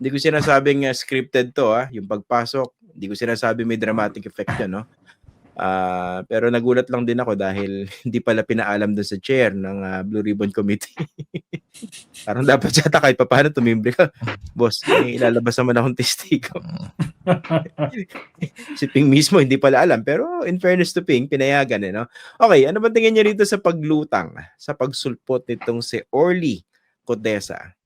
Hindi ko sinasabing scripted to, yung pagpasok. Hindi ko sinasabi may dramatic effect yan, no? Pero nagulat lang din ako dahil hindi pala pinaalam doon sa chair ng Blue Ribbon Committee. Parang dapat yata kahit papaano tumimbre ka. Boss, may ilalabas naman akong testigo. Si Ping mismo hindi pala alam. Pero in fairness to Ping, pinayagan no? Okay, ano ba tingin niyo rito sa paglutang, sa pagsulpot nitong si Orly Codesa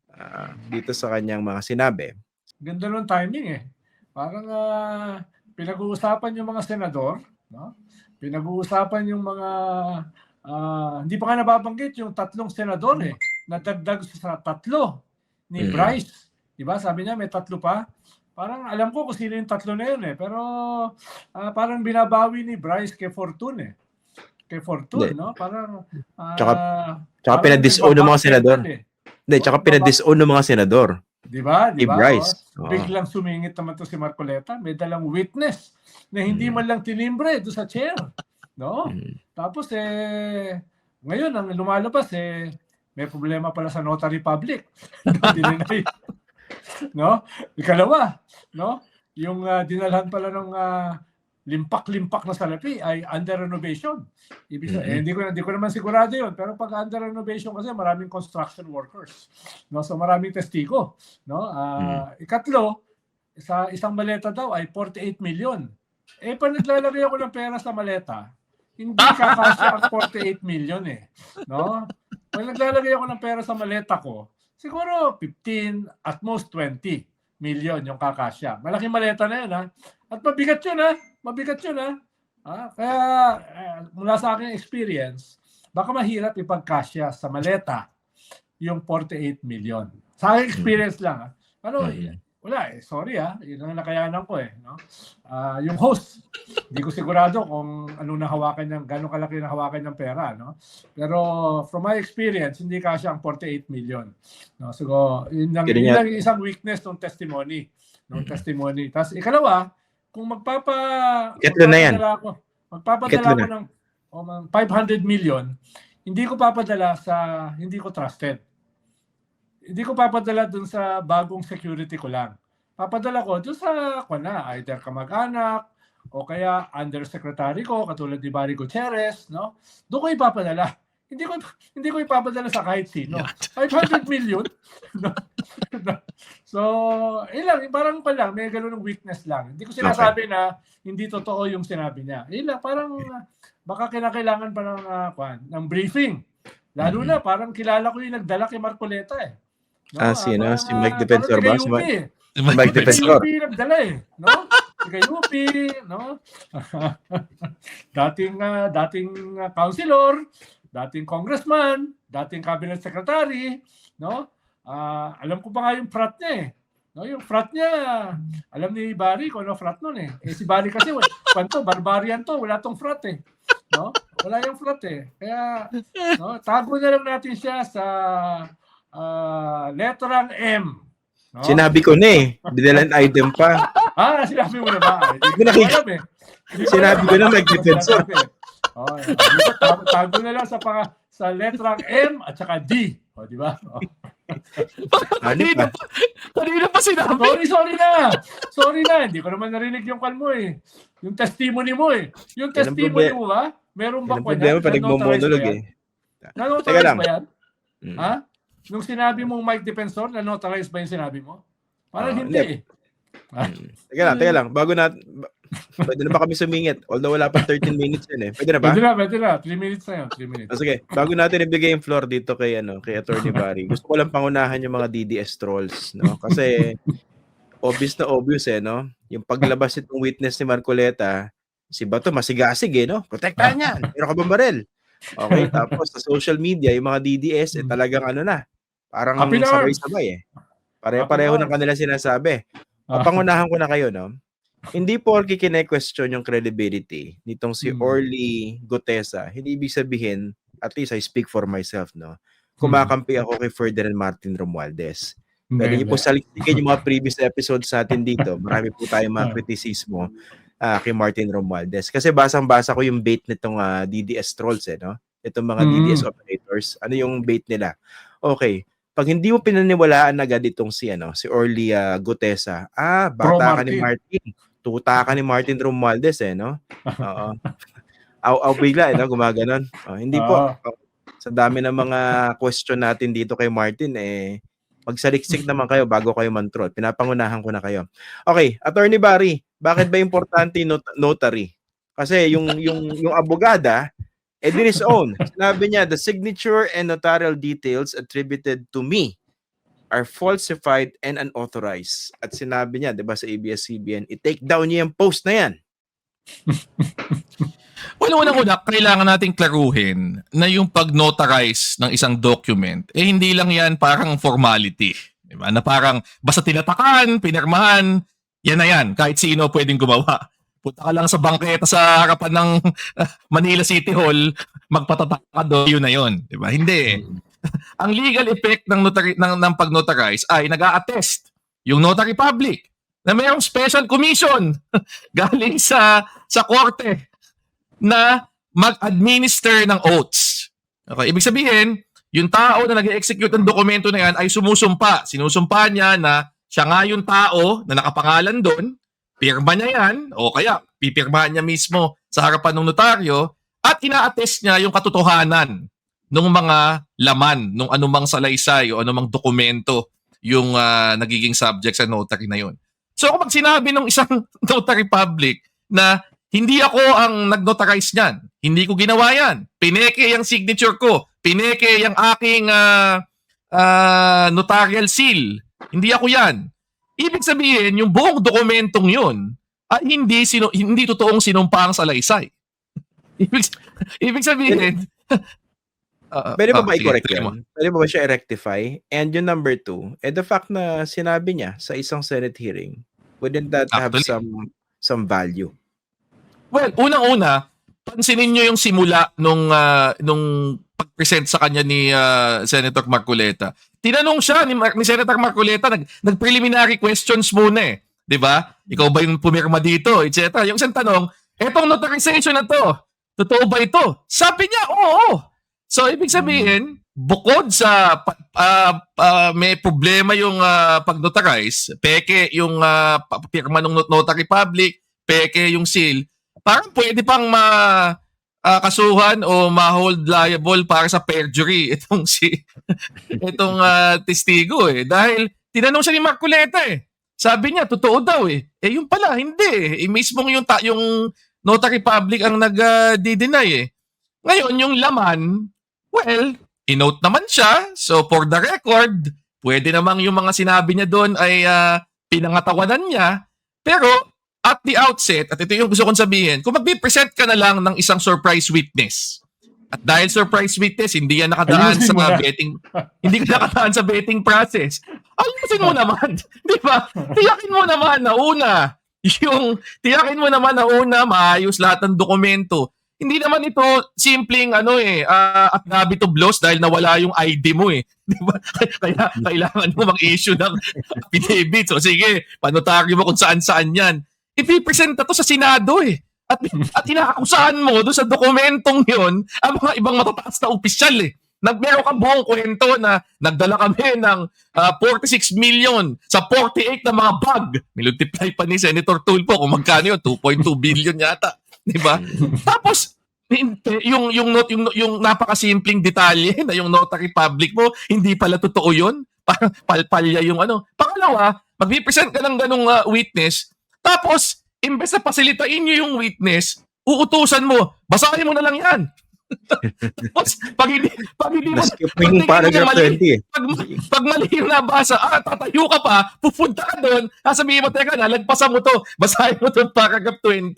dito sa kanyang mga sinabi? Ganda ng timing Parang pinag-uusapan yung mga senador, no? Pinag-uusapan yung mga hindi pa nga nababanggit yung 3 senador nadagdag sa 3 ni Bryce. Diba? Sabi niya may 3 pa. Parang alam ko kung sino yung 3 na yun pero parang binabawi ni Bryce kay Fortune Kay Fortune, no? Parang tsaka pinadisown ng mga senador. Hindi, tsaka pinadisown ng mga senador. Diba? Ni Bryce. Biglang sumingit naman to si Marcoleta. May dalang witness na hindi man lang tinimbre doon sa chair. No? Tapos ngayon ang lumalabas may problema pala sa notary public. No? Ikalawa, no? Yung dinalhan pala ng limpak-limpak na salapi ay under renovation. Ibig sabihin, hindi ko naman sigurado 'yon, pero pag under renovation kasi maraming construction workers, no? So maraming testigo, no? Ikatlo, sa isang maleta daw ay 48 million. Pag naglalagay ako ng pera sa maleta, hindi kakasya ang 48 million no? Pag naglalagay ako ng pera sa maleta ko, siguro 15, at most 20 million yung kakasya. Malaking maleta na 'yan At mabigat 'yun Mabigat 'yun Kaya mula sa aking experience, baka mahirap ipagkasya sa maleta yung 48 million. Sa aking experience lang Pero wala sorry yun ang nakayanan ko no? Yung host, hindi ko sigurado kung anong nahawakan niyang, gano'ng kalaki nahawakan niyang pera, no? Pero from my experience, hindi kasya ang 48 million. No? So, yun lang isang weakness ng testimony. Tapos ikalawa, kung magpapadala ko ng 500 million, hindi ko papadala sa hindi ko trusted. Hindi ko papadala dun sa bagong security ko lang. Papadala ko dun sa either kamag-anak o kaya undersecretary ko katulad ni Barry Gutierrez, no? Doon ko ipapadala. Hindi ko ipapadala sa kahit sino. 500 million. So, parang may gano'n ng weakness lang. Hindi ko sinasabi na hindi totoo yung sinabi niya. Parang baka kinakailangan pa ng briefing. Lalo na parang kilala ko yung nagdala kay Marcoleta No? Si Mike Defensor ba? Si Mike Defensor. Si nagdala no? Si Kayupi, no? dating councilor, dating congressman, dating cabinet secretary, no? Alam ko pa nga yung frat niya No, yung frat niya, alam ni Barry kung ano frat nun si Barry kasi, barbarian to, wala tong frat No? Wala yung frat Kaya, no, tago na lang natin siya sa letrang M. No? Sinabi ko na Binalan item pa. Sinabi mo na ba? Sinabi ko na mag-defensor. Tago na lang sa letrang M at saka D. Di ba? Kanina pa sinabi. Sorry na. Hindi ko naman narinig yung kan mo Yung testimony mo Yung testimony mo ba? Meron ba kwan yan? Pag nagmo-monolog Nanotarize ba yan? Nung sinabi mong Mike Defensor, nanotarize ba yung sinabi mo? Parang hindi Teka lang. Bago pwede na ba kami sumingit? Although wala pa 13 minutes yun Pwede na ba? Pwede na. 3 minutes na yun. 3 minutes. Sige. Bago natin ibigay yung floor dito kay Attorney Barry, gusto ko lang pangunahan yung mga DDS trolls, no? Kasi obvious na obvious no? Yung paglabas itong witness ni Marcoleta, si Bato masigasig no? Protektahan yan. Meron ka bang baril? Okay, tapos sa social media, yung mga DDS talagang parang sabay-sabay Pare-pareho ng kanila sinasabi. Papangunahan ko na kayo, no? Hindi porke kine-question yung credibility nitong si Orly Gutesa, hindi ibig sabihin, at least I speak for myself, no? Kumakampi ako kay Ferdinand Martin Romualdez. Pwede niyo po saliksikin yung mga previous episodes natin dito. Marami po tayong mga kritisismo kay Martin Romualdez. Kasi basang-basa ko yung bait nitong DDS trolls, no? Itong mga DDS operators. Ano yung bait nila? Okay. pag hindi mo pinaniwalaan agad itong si Orly Gutesa, bata ka ni Martin. Tuta ka ni Martin Romualdez no? Oo. Aw bigla no, gumaganon. Hindi po. Sa dami ng mga question natin dito kay Martin magsaliksik naman kayo bago kayo mantrol. Pinapangunahan ko na kayo. Okay, Attorney Barry, bakit ba importante notary? Kasi yung abogada din his own. Sinabi niya, the signature and notarial details attributed to me are falsified and unauthorized. At sinabi niya, 'di ba, sa ABS-CBN, i-take down niya yung post na yan. Well, unang-una, kailangan nating klaruhin na yung pag-notarize ng isang document, hindi lang yan parang formality. Diba? Na parang basta tinatakan, pinirmahan, yan na yan. Kahit sino pwedeng gumawa. Punta ka lang sa bangketa sa harapan ng Manila City Hall, magpatatak ka doon, yun na yun. Diba? Hindi. Ang legal effect ng pag-notarize ay nag-a-attest yung notary public na mayroong special commission galing sa korte na mag-administer ng oaths. Okay, ibig sabihin, yung tao na nag-execute ng dokumento na yan ay sumusumpa. Sinusumpa niya na siya nga yung tao na nakapangalan doon, pirma niya yan, o kaya pipirmahan niya mismo sa harapan ng notaryo, at ina-attest niya yung katotohanan ng mga laman, ng anumang salaysay o anumang dokumento yung nagiging subject sa notary na yun. So kapag sinabi ng isang notary public na hindi ako ang nag-notarize niyan, hindi ko ginawa yan, pineke yung signature ko, pineke yung aking notarial seal, hindi ako yan. Ibig sabihin, yung buong dokumentong yun ay hindi totoong sinumpaang salaysay. Ibig sabihin, pwede ba i-correct yun? Pwede ba siya i-rectify? And yung number 2, the fact na sinabi niya sa isang Senate hearing, wouldn't that have some value? Well, unang-una, pansinin nyo yung simula nung pag-present sa kanya ni Senator Marcoleta. Tinanong siya ni Senator Marcoleta, nag-preliminary questions muna di ba? Ikaw ba yung pumirma dito, etc. Yung isang tanong, etong notarization na to, totoo ba ito? Sabi niya, oo. So, ibig sabihin, bukod sa may problema yung pag-notarize, peke yung pirma ng notary public, peke yung seal, parang pwede pang kasuhan o ma-hold liable para sa perjury itong testigo dahil tinanong siya ni Marcoleta Sabi niya totoo daw yung pala hindi mismong yung notary public ang nag-deny Ngayon yung laman, well, inote naman siya. So for the record, pwede namang yung mga sinabi niya doon ay pinangatawanan niya. Pero at the outset, at ito yung gusto kong sabihin, kung mag-present ka na lang ng isang surprise witness, at dahil surprise witness, hindi yan nakadaan sa betting, hindi ka nakadaan sa betting process, ayusin mo naman, di ba? Tiyakin mo naman na una, maayos lahat ng dokumento. Hindi naman ito simpleng at habit of loss dahil nawala yung ID mo Di ba? Kaya kailangan mo mag-issue ng affidavit. So sige, panotaryo mo kung saan-saan yan. Ipipresenta to sa Senado At inaakusahan mo doon sa dokumentong yon ang mga ibang matataas na opisyal Meron ka buong kwento na nagdala kami ng 46 million sa 48 na mga bag. Multiply pa ni Senator Tulfo kung magkano yun, 2.2 billion yata. Di ba? Tapos, yung napakasimpleng detalye na yung notary public mo, hindi pala totoo yun. Parang palpalya yung Pangalawa, mag-represent ka ng ganung witness, tapos, imbes na pasilitain nyo yung witness, uutusan mo, basahin mo na lang yan. Tapos, pag hindi mo, pag mali yung nabasa, tatayo ka pa, pupunta ka doon, sasabihin mo, teka na, lagpasan mo to, basahin mo to paragraph 20.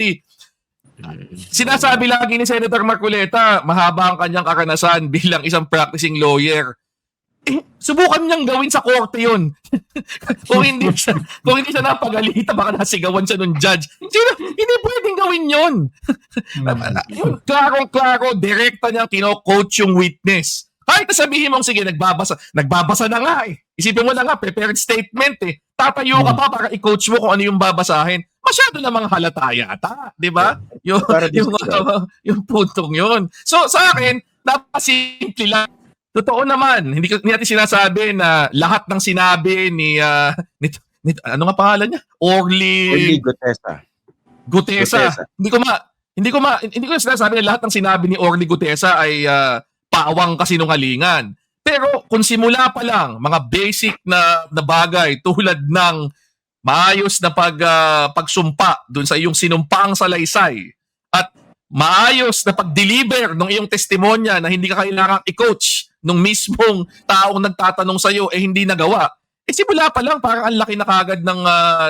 Sinasabi lagi ni Senator Marcoleta, mahaba ang kanyang karanasan bilang isang practicing lawyer. Subukan niyang gawin sa korte yun. kung hindi siya napagalita, baka nasigawan siya ng judge. Hindi pwedeng gawin yun. Klaro, direkta niyang kino-coach yung witness. Kahit sabihin mo, sige, nagbabasa na nga Isipin mo na nga, prepared statement Tatayo ka pa para i-coach mo kung ano yung babasahin. Masyado namang halata yata, di ba? Yung puntong yun. So sa akin, napasimple lang. Totoo naman. Hindi natin sinasabi na lahat ng sinabi ni ano nga pangalan niya? Orly Gutesa. Gutesa. Hindi ko sinasabi na lahat ng sinabi ni Orly Gutesa ay paawang kasinungalingan. Pero kung simula pa lang mga basic na bagay tulad ng maayos na pagsumpa dun sa iyong sinumpaang salaysay at maayos na pag-deliver ng iyong testimonya na hindi ka kailangang i-coach nung mismong taong nagtatanong sa iyo hindi nagawa. Simula pa lang parang ang laki na kagad ng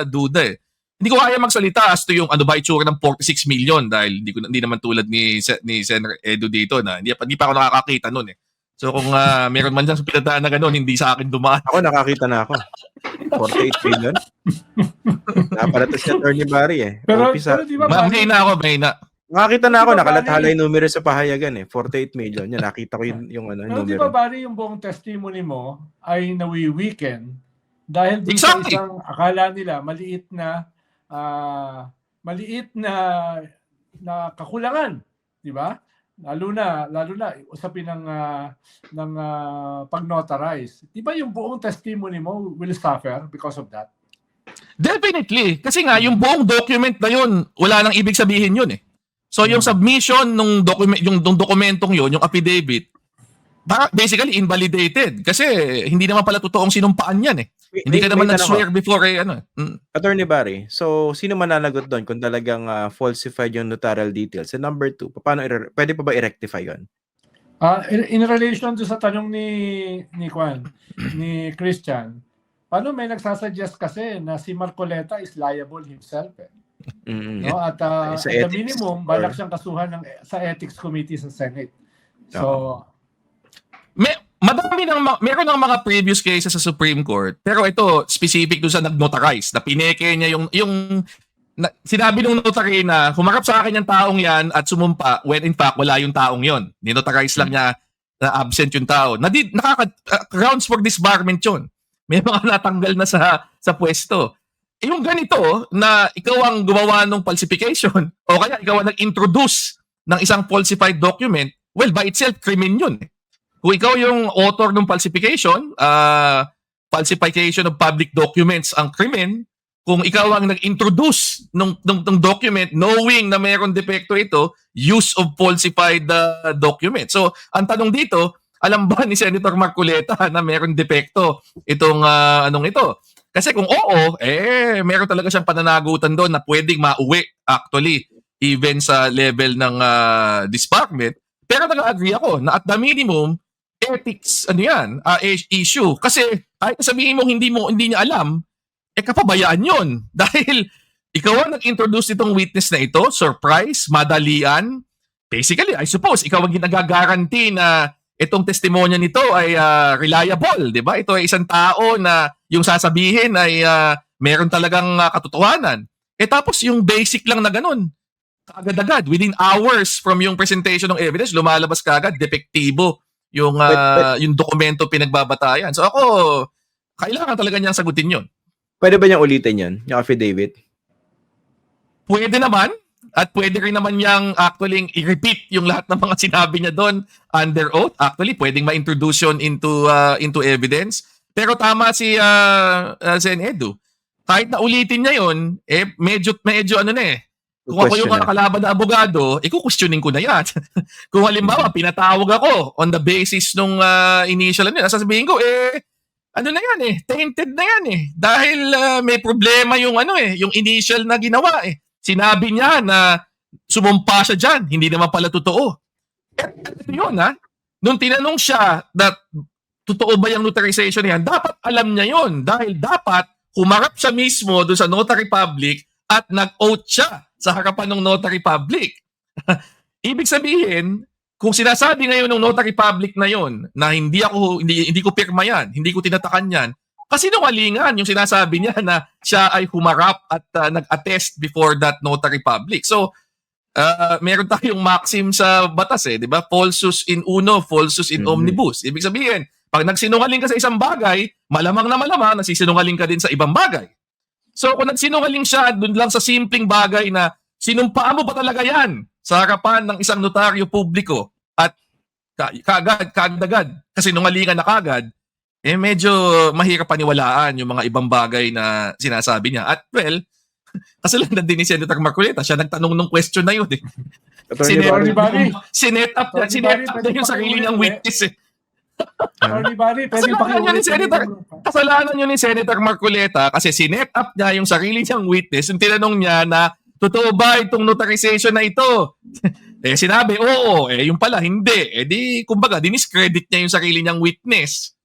duda eh. Hindi ko kaya magsalita as to yung ano ba itsura ng 46 million dahil hindi naman tulad ni Senator Edu dito na hindi pa ako nakakakita noon eh. So kung meron man dyan sa pinadaan na gano'n, hindi sa akin dumaan. Ako nakakita na ako. 48 million. Napalatas si Atty. Barry eh. Pero Office, di ba, May na ako, may na. nakakita na ako, Di ba, nakalathala Barry? yung numero sa pahayagan eh. 48 million. Yan, nakita ko yung Pero di ba, numero. Barry, yung buong testimony mo ay nawi-weekend dahil dun Exactly. sa isang akala nila maliit na kakulangan, di ba? Lalo na usapin ng pag-notarize. Di ba yung buong testimony mo will suffer because of that? Definitely. Kasi nga, yung buong document na yun, wala nang ibig sabihin yun eh. So yung submission nung dokumentong yun, yung affidavit, basically invalidated. Kasi hindi naman pala totoong sinumpaan yan eh. Hindi ka naman nag-swear before eh. Attorney Barry, so sino mananagot doon kung talagang falsified yung notarial details? And number 2, pwede pa ba i-rectify yun? In relation to sa tanong ni Christian, paano may nagsasuggest kasi na si Marcoleta is liable himself eh. No? At Sa at the ethics minimum, or- balak siyang kasuhan sa ethics committee sa Senate. So, Meron ng mga previous cases sa Supreme Court, pero ito specific doon sa nag-notarize, na pineke niya sinabi nung notary na humarap sa akin yung taong yan at sumumpa when in fact wala yung taong yon. Ninotarize lang niya na absent yung tao. Grounds for disbarment yun. May mga natanggal na sa pwesto. Yung ganito na ikaw ang gumawa ng falsification o kaya ikaw ang nag-introduce ng isang falsified document, well, by itself, krimen yun. Kung ikaw yung author ng falsification, falsification of public documents ang krimen, kung ikaw ang nag-introduce ng document knowing na mayroong depekto ito, use of falsified document. So, ang tanong dito, alam ba ni Senator Marcoleta na mayroong depekto itong anong ito? Kasi kung oo, meron talaga siyang pananagutan doon na pwedeng mauwi actually even sa level ng disbarment. Pero nag-agree ako na at the minimum, ethics issue. Kasi kahit sabihin mo hindi niya alam, kapabayaan yun. Dahil ikaw ang nag-introduce itong witness na ito, surprise, madalian. Basically, I suppose, ikaw ang ginagaranti na itong testimonya nito ay reliable, di ba? Ito ay isang tao na yung sasabihin ay meron talagang katotohanan. Tapos yung basic lang na ganun, kaagad-agad, within hours from yung presentation ng evidence, lumalabas kaagad, depektibo yung dokumento pinagbabatayan. So ako, kailangan talaga niyang sagutin yun. Pwede ba niyang ulitin yun, yung affidavit? Pwede naman. At pwede rin naman niyang actually i-repeat yung lahat ng mga sinabi niya doon under oath. Actually, pwedeng ma-introduce yun into evidence. Pero tama si Sen Edu. Kahit na ulitin niya yun, medyo ano na eh. Kung ako yung kalaban na abogado, kukwestiyonin ko na yan. Kung halimbawa, pinatawag ako on the basis nung initial sasabihin ko, ano na yan tainted na yan Dahil may problema yung yung initial na ginawa Sinabi niya na sumumpa siya dyan. Hindi naman pala totoo. Ito yun Nung tinanong siya that totoo ba yung notarization niya, dapat alam niya yun. Dahil dapat humarap siya mismo doon sa notary public at nag-oath siya sa harapan ng notary public. Ibig sabihin, kung sinasabi ngayon ng notary public na yon na hindi ko pirma yan, hindi ko tinatakan yan, kasi nungalingan yung sinasabi niya na siya ay humarap at nag-attest before that notary public. So, meron tayong maxim sa batas di ba? Falsus in uno, falsus in omnibus. Ibig sabihin, pag nagsinungaling ka sa isang bagay, malamang na nagsisinungaling ka din sa ibang bagay. So, kung nagsinungaling siya dun lang sa simpleng bagay na sinumpaan mo ba talaga yan sa harapan ng isang notaryo publiko at kaagad. Kasi nungalingan na kaagad, medyo mahirap paniwalaan yung mga ibang bagay na sinasabi niya. At well, kasalanan din ni Senator Marcoleta, siya nagtanong ng question na yun. Attorney Barry, Sinet up niya yung sarili niyang witness. Attorney Barry, pwede Kasalanan yun ni Senator Marcoleta kasi sinet up niya yung sarili niyang witness. Yung tinanong niya na, totoo ba itong notarization na ito? Sinabi, oo. Yung pala, hindi. Kumbaga, diniscredit niya yung sarili niyang witness.